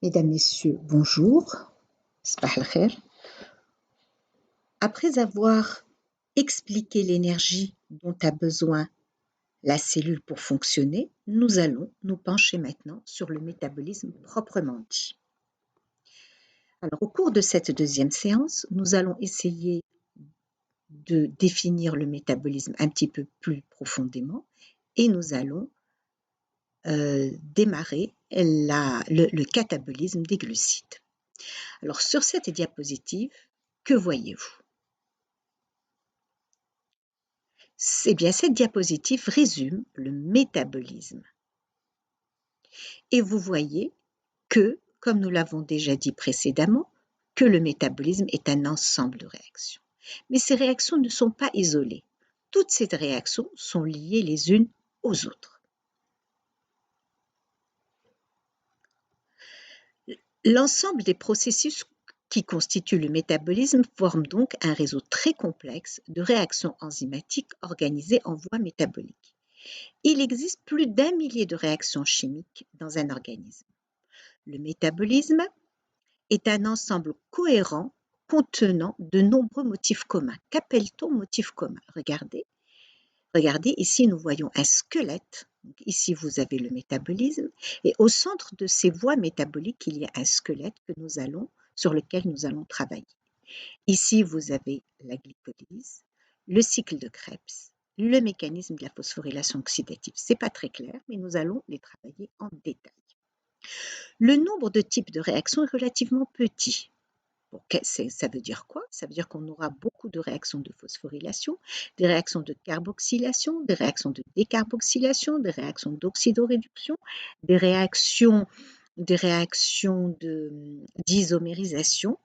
Mesdames, Messieurs, bonjour. Sabah al-khair. Après avoir expliqué l'énergie dont a besoin la cellule pour fonctionner, nous allons nous pencher maintenant sur le métabolisme proprement dit. Alors, au cours de cette deuxième séance, nous allons essayer de définir le métabolisme un petit peu plus profondément et nous allons démarrer le catabolisme des glucides. Alors, sur cette diapositive, que voyez-vous? Eh bien, cette diapositive résume le métabolisme. Et vous voyez que, comme nous l'avons déjà dit précédemment, que le métabolisme est un ensemble de réactions. Mais ces réactions ne sont pas isolées. Toutes ces réactions sont liées les unes aux autres. L'ensemble des processus qui constituent le métabolisme forment donc un réseau très complexe de réactions enzymatiques organisées en voie métabolique. Il existe plus d'1 millier de réactions chimiques dans un organisme. Le métabolisme est un ensemble cohérent contenant de nombreux motifs communs. Qu'appelle-t-on motifs communs? Regardez, ici nous voyons un squelette. Donc ici vous avez le métabolisme et au centre de ces voies métaboliques, il y a un squelette sur lequel nous allons travailler. Ici vous avez la glycolyse, le cycle de Krebs, le mécanisme de la phosphorylation oxydative. Ce n'est pas très clair, mais nous allons les travailler en détail. Le nombre de types de réactions est relativement petit. Bon, ça veut dire quoi? Ça veut dire qu'on aura beaucoup de réactions de phosphorylation, des réactions de carboxylation, des réactions de décarboxylation, des réactions d'oxydoréduction, des réactions d'isomérisation.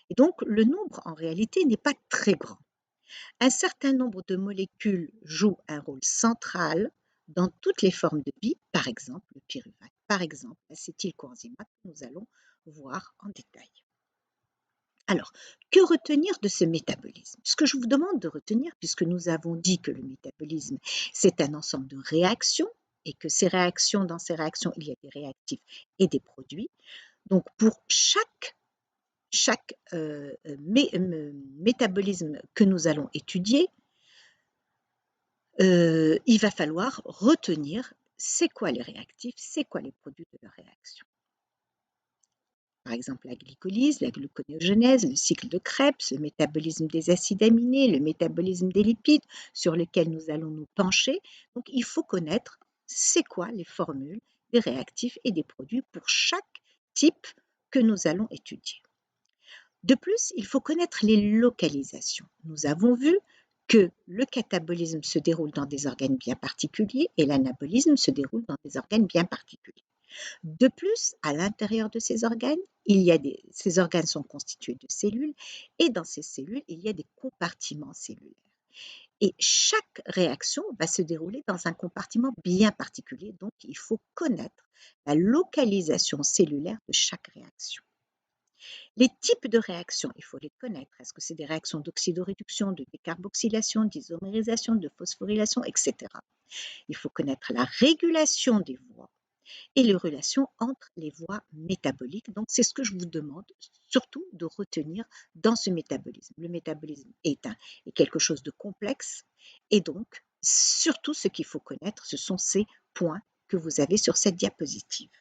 Et donc, le nombre, en réalité, n'est pas très grand. Un certain nombre de molécules jouent un rôle central dans toutes les formes de vie, par exemple le pyruvate, par exemple l'acétylcoenzymate que nous allons voir en détail. Alors, que retenir de ce métabolisme? Ce que je vous demande de retenir, puisque nous avons dit que le métabolisme, c'est un ensemble de réactions, et que dans ces réactions, il y a des réactifs et des produits. Donc, pour chaque métabolisme que nous allons étudier, il va falloir retenir c'est quoi les réactifs, c'est quoi les produits de la réaction. Par exemple, la glycolyse, la gluconéogenèse, le cycle de Krebs, le métabolisme des acides aminés, le métabolisme des lipides, sur lesquels nous allons nous pencher. Donc, il faut connaître c'est quoi les formules des réactifs et des produits pour chaque type que nous allons étudier. De plus, il faut connaître les localisations. Nous avons vu que le catabolisme se déroule dans des organes bien particuliers et l'anabolisme se déroule dans des organes bien particuliers. De plus, à l'intérieur de ces organes, ces organes sont constitués de cellules et dans ces cellules, il y a des compartiments cellulaires. Et chaque réaction va se dérouler dans un compartiment bien particulier, donc il faut connaître la localisation cellulaire de chaque réaction. Les types de réactions, il faut les connaître. Est-ce que c'est des réactions d'oxydoréduction, de décarboxylation, d'isomérisation, de phosphorylation, etc. Il faut connaître la régulation des voies et les relations entre les voies métaboliques. Donc, c'est ce que je vous demande surtout de retenir dans ce métabolisme. Le métabolisme est quelque chose de complexe et donc, surtout ce qu'il faut connaître, ce sont ces points que vous avez sur cette diapositive.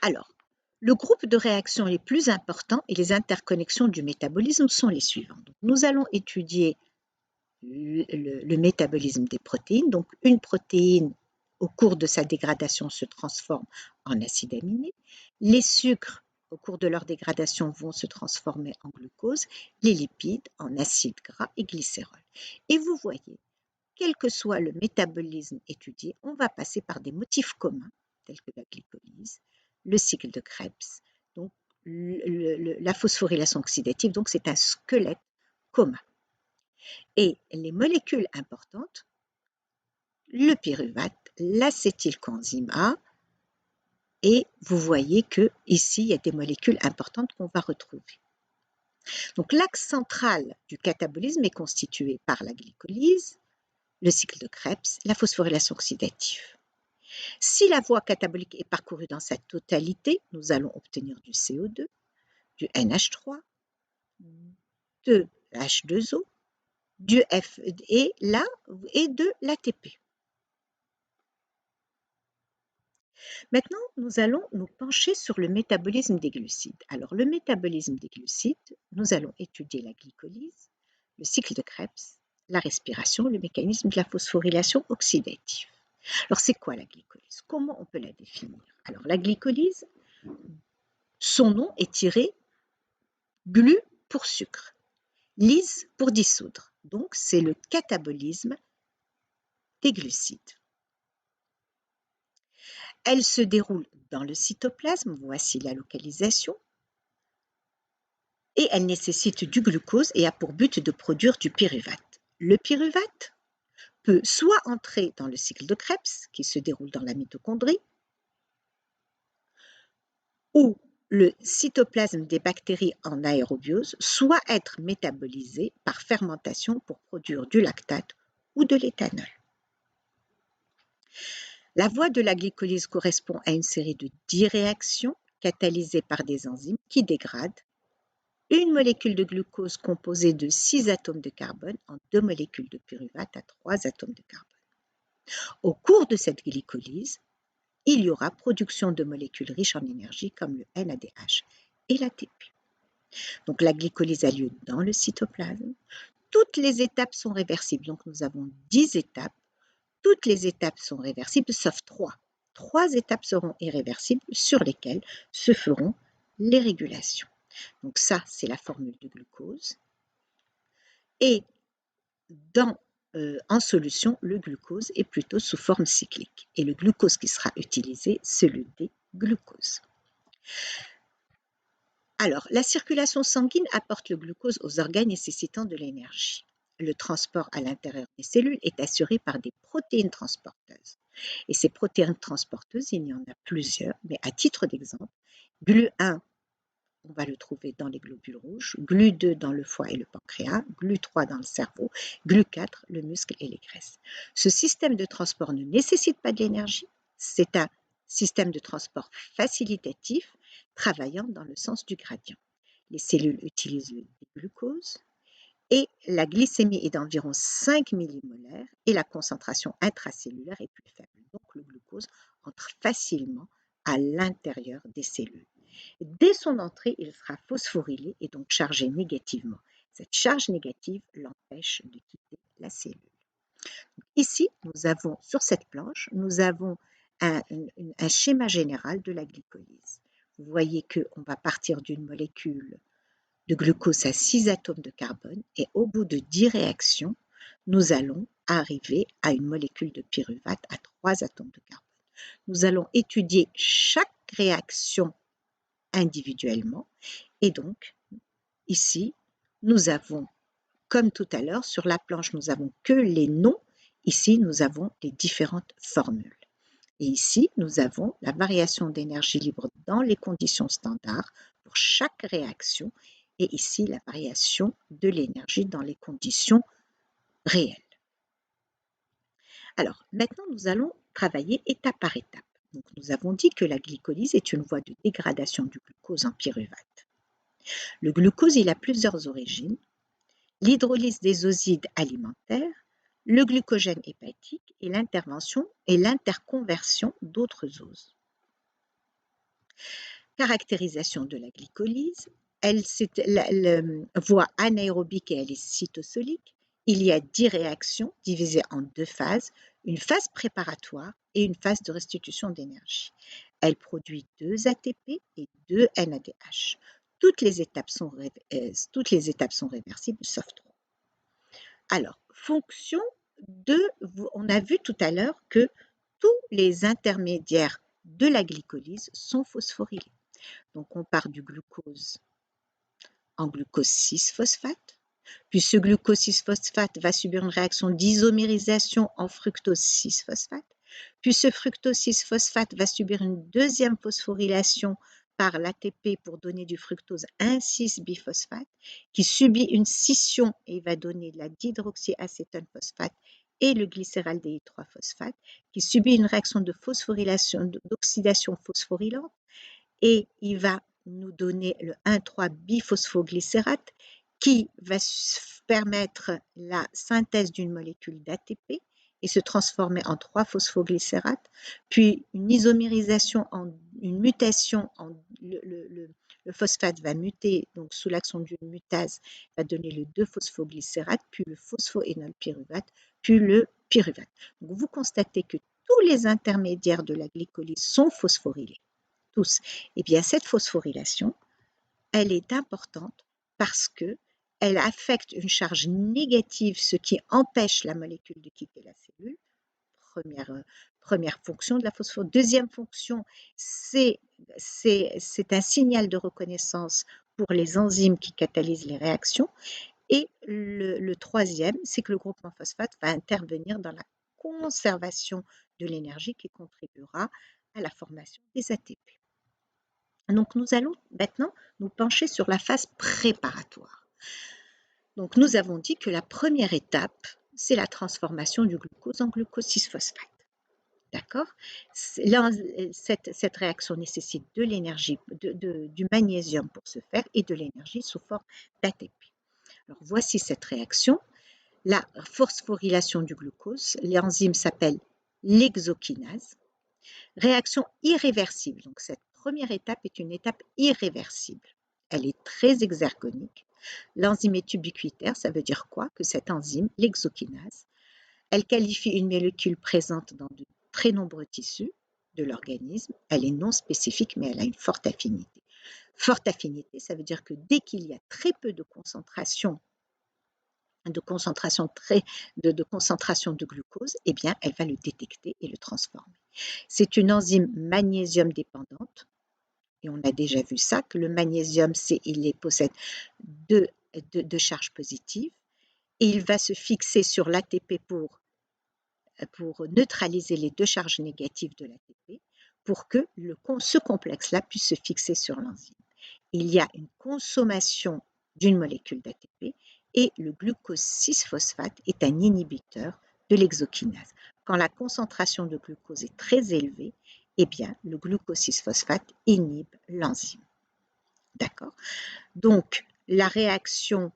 Alors, le groupe de réactions les plus importants et les interconnexions du métabolisme sont les suivants. Donc, nous allons étudier le métabolisme des protéines. Donc, une protéine, au cours de sa dégradation, se transforme en acide aminé. Les sucres, au cours de leur dégradation, vont se transformer en glucose. Les lipides, en acides gras et glycérol. Et vous voyez, quel que soit le métabolisme étudié, on va passer par des motifs communs, tels que la glycolyse, le cycle de Krebs, donc la phosphorylation oxydative, donc c'est un squelette commun. Et les molécules importantes, le pyruvate, l'acétylcoenzymate, et vous voyez que ici il y a des molécules importantes qu'on va retrouver. Donc l'axe central du catabolisme est constitué par la glycolyse, le cycle de Krebs, la phosphorylation oxydative. Si la voie catabolique est parcourue dans sa totalité, nous allons obtenir du CO2, du NH3, de H2O, du F et de l'ATP. Maintenant, nous allons nous pencher sur le métabolisme des glucides. Alors, le métabolisme des glucides, nous allons étudier la glycolyse, le cycle de Krebs, la respiration, le mécanisme de la phosphorylation oxydative. Alors, c'est quoi la glycolyse? Comment on peut la définir? Alors, la glycolyse, son nom est tiré glu pour sucre, lyse pour dissoudre. Donc, c'est le catabolisme des glucides. Elle se déroule dans le cytoplasme, voici la localisation, et elle nécessite du glucose et a pour but de produire du pyruvate. Le pyruvate peut soit entrer dans le cycle de Krebs, qui se déroule dans la mitochondrie, ou le cytoplasme des bactéries en aérobiose, soit être métabolisé par fermentation pour produire du lactate ou de l'éthanol. La voie de la glycolyse correspond à une série de 10 réactions catalysées par des enzymes qui dégradent une molécule de glucose composée de 6 atomes de carbone en 2 molécules de pyruvate à 3 atomes de carbone. Au cours de cette glycolyse, il y aura production de molécules riches en énergie comme le NADH et l'ATP. Donc la glycolyse a lieu dans le cytoplasme. Toutes les étapes sont réversibles. Donc nous avons 10 étapes. Toutes les étapes sont réversibles sauf 3. 3 étapes seront irréversibles sur lesquelles se feront les régulations. Donc ça, c'est la formule de glucose. Et en solution, le glucose est plutôt sous forme cyclique. Et le glucose qui sera utilisé, c'est le D-glucose. Alors, la circulation sanguine apporte le glucose aux organes nécessitant de l'énergie. Le transport à l'intérieur des cellules est assuré par des protéines transporteuses. Et ces protéines transporteuses, il y en a plusieurs, mais à titre d'exemple, GLU1, on va le trouver dans les globules rouges, GLU2 dans le foie et le pancréas, GLU3 dans le cerveau, GLU4 le muscle et les graisses. Ce système de transport ne nécessite pas de l'énergie, c'est un système de transport facilitatif travaillant dans le sens du gradient. Les cellules utilisent le glucose et la glycémie est d'environ 5 millimolaires et la concentration intracellulaire est plus faible. Donc le glucose entre facilement à l'intérieur des cellules. Dès son entrée, il sera phosphorylé et donc chargé négativement. Cette charge négative l'empêche de quitter la cellule. Ici, nous avons, sur cette planche, nous avons un schéma général de la glycolyse. Vous voyez qu'on va partir d'une molécule de glucose à 6 atomes de carbone et au bout de 10 réactions, nous allons arriver à une molécule de pyruvate à 3 atomes de carbone. Nous allons étudier chaque réaction individuellement. Et donc, ici, nous avons, comme tout à l'heure, sur la planche, nous n'avons que les noms. Ici, nous avons les différentes formules. Et ici, nous avons la variation d'énergie libre dans les conditions standards pour chaque réaction. Et ici, la variation de l'énergie dans les conditions réelles. Alors, maintenant, nous allons travailler étape par étape. Donc, nous avons dit que la glycolyse est une voie de dégradation du glucose en pyruvate. Le glucose, il a plusieurs origines. L'hydrolyse des osides alimentaires, le glucogène hépatique et l'intervention et l'interconversion d'autres oses. Caractérisation de la glycolyse, la voie anaérobique et elle est cytosolique. Il y a 10 réactions divisées en 2 phases, une phase préparatoire et une phase de restitution d'énergie. Elle produit 2 ATP et 2 NADH. Toutes les étapes sont réversibles, sauf 3. Alors, on a vu tout à l'heure que tous les intermédiaires de la glycolyse sont phosphorylés. Donc, on part du glucose en glucose 6-phosphate, puis ce glucose 6-phosphate va subir une réaction d'isomérisation en fructose 6-phosphate, puis ce fructose 6-phosphate va subir une deuxième phosphorylation par l'ATP pour donner du fructose 1,6-biphosphate qui subit une scission et va donner de la dihydroxyacétone phosphate et le glycéraldéhyde-3-phosphate qui subit une réaction de phosphorylation, d'oxydation phosphorylante et il va nous donner le 1,3-biphosphoglycérate qui va permettre la synthèse d'une molécule d'ATP et se transformer en 3-phosphoglycérate, puis une isomérisation, une mutation, le phosphate va muter, donc sous l'action d'une mutase, va donner le 2-phosphoglycérate, puis le phosphoénolpyruvate, puis le pyruvate. Donc vous constatez que tous les intermédiaires de la glycolyse sont phosphorylés, tous. Et bien cette phosphorylation, elle est importante parce que elle affecte une charge négative, ce qui empêche la molécule de quitter la cellule. Première fonction de la phosphorylation. Deuxième fonction, c'est un signal de reconnaissance pour les enzymes qui catalysent les réactions. Et le troisième, c'est que le groupement phosphate va intervenir dans la conservation de l'énergie qui contribuera à la formation des ATP. Donc nous allons maintenant nous pencher sur la phase préparatoire. Donc nous avons dit que la première étape, c'est la transformation du glucose en glucose 6-phosphate. D'accord? Cette réaction nécessite de l'énergie, du magnésium pour se faire et de l'énergie sous forme d'ATP. Alors voici cette réaction. La phosphorylation du glucose, l'enzyme s'appelle l'hexokinase. Réaction irréversible. Donc cette première étape est une étape irréversible. Elle est très exergonique. L'enzyme est ubiquitaire, ça veut dire quoi? Que cette enzyme, l'hexokinase, elle qualifie une molécule présente dans de très nombreux tissus de l'organisme. Elle est non spécifique, mais elle a une forte affinité. Forte affinité, ça veut dire que dès qu'il y a très peu de concentration de glucose, eh bien, elle va le détecter et le transformer. C'est une enzyme magnésium dépendante. Et on a déjà vu ça, que le magnésium, il possède deux charges positives. Et il va se fixer sur l'ATP pour neutraliser les deux charges négatives de l'ATP pour que ce complexe-là puisse se fixer sur l'enzyme. Il y a une consommation d'une molécule d'ATP et le glucose 6-phosphate est un inhibiteur de l'hexokinase. Quand la concentration de glucose est très élevée, eh bien, le glucose 6-phosphate inhibe l'enzyme. D'accord? Donc, la variation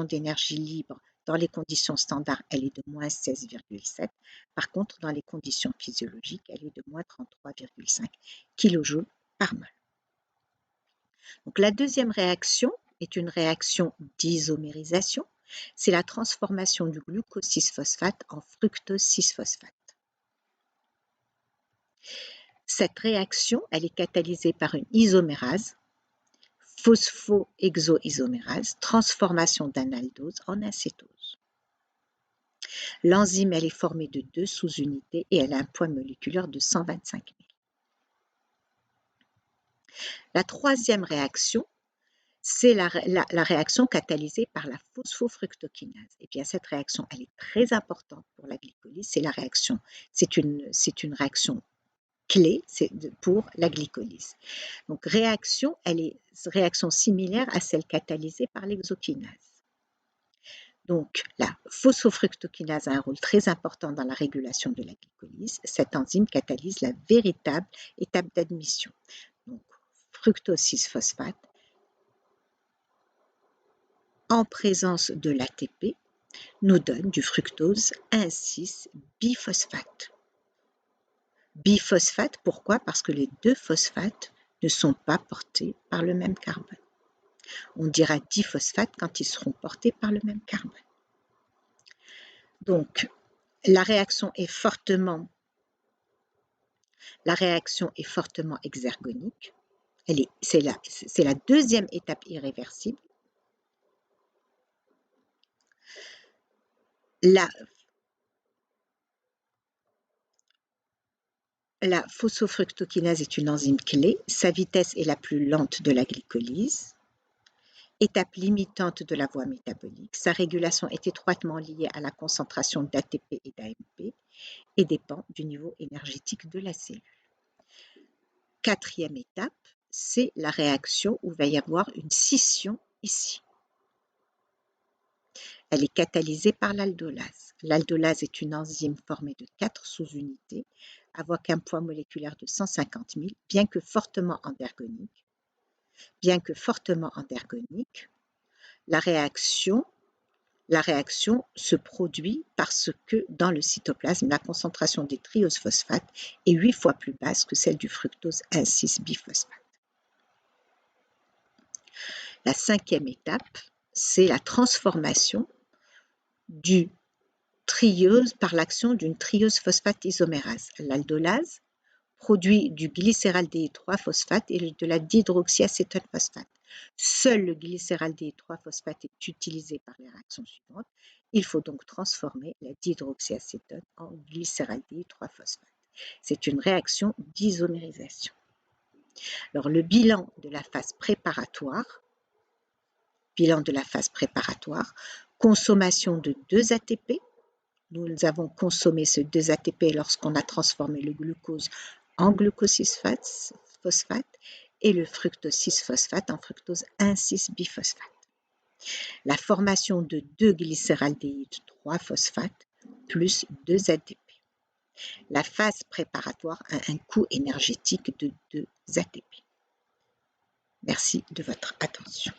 d'énergie libre dans les conditions standards, elle est de moins 16,7. Par contre, dans les conditions physiologiques, elle est de moins 33,5 kJ par mol. Donc, la deuxième réaction est une réaction d'isomérisation. C'est la transformation du glucose 6-phosphate en fructose 6-phosphate. Cette réaction, elle est catalysée par une isomérase, phosphohexoisomérase, transformation d'un aldose en acétose. L'enzyme, elle est formée de 2 sous-unités et elle a un poids moléculaire de 125 000. La troisième réaction, c'est la réaction catalysée par la phosphofructokinase. Et bien cette réaction, elle est très importante pour la glycolyse. C'est une réaction clé pour la glycolyse. Donc réaction similaire à celle catalysée par l'hexokinase. Donc la phosphofructokinase a un rôle très important dans la régulation de la glycolyse. Cette enzyme catalyse la véritable étape d'admission. Donc fructose 6-phosphate en présence de l'ATP nous donne du fructose 1,6-biphosphate. Biphosphate, pourquoi? Parce que les deux phosphates ne sont pas portés par le même carbone. On dira diphosphate quand ils seront portés par le même carbone. Donc, la réaction est fortement exergonique. C'est la deuxième étape irréversible. La phosphofructokinase est une enzyme clé. Sa vitesse est la plus lente de la glycolyse. Étape limitante de la voie métabolique. Sa régulation est étroitement liée à la concentration d'ATP et d'AMP et dépend du niveau énergétique de la cellule. Quatrième étape, c'est la réaction où il va y avoir une scission ici. Elle est catalysée par l'aldolase. L'aldolase est une enzyme formée de 4 sous-unités, avec un poids moléculaire de 150 000, bien que fortement endergonique. La réaction se produit parce que dans le cytoplasme, la concentration des triose-phosphates est 8 fois plus basse que celle du fructose 1,6-biphosphate. La 5e étape, c'est la transformation du triose par l'action d'une triose phosphate isomérase. L'aldolase produit du glycéraldéhyde-3-phosphate et de la dihydroxyacétone phosphate. Seul le glycéraldéhyde-3-phosphate est utilisé par les réactions suivantes. Il faut donc transformer la dihydroxyacétone en glycéraldéhyde-3-phosphate. C'est une réaction d'isomérisation. Alors, le bilan de la phase préparatoire, consommation de 2 ATP. Nous avons consommé ce 2 ATP lorsqu'on a transformé le glucose en glucose 6-phosphate et le fructose 6-phosphate en fructose 1,6-biphosphate. La formation de 2 glycéraldéhydes 3-phosphate plus 2 ATP. La phase préparatoire a un coût énergétique de 2 ATP. Merci de votre attention.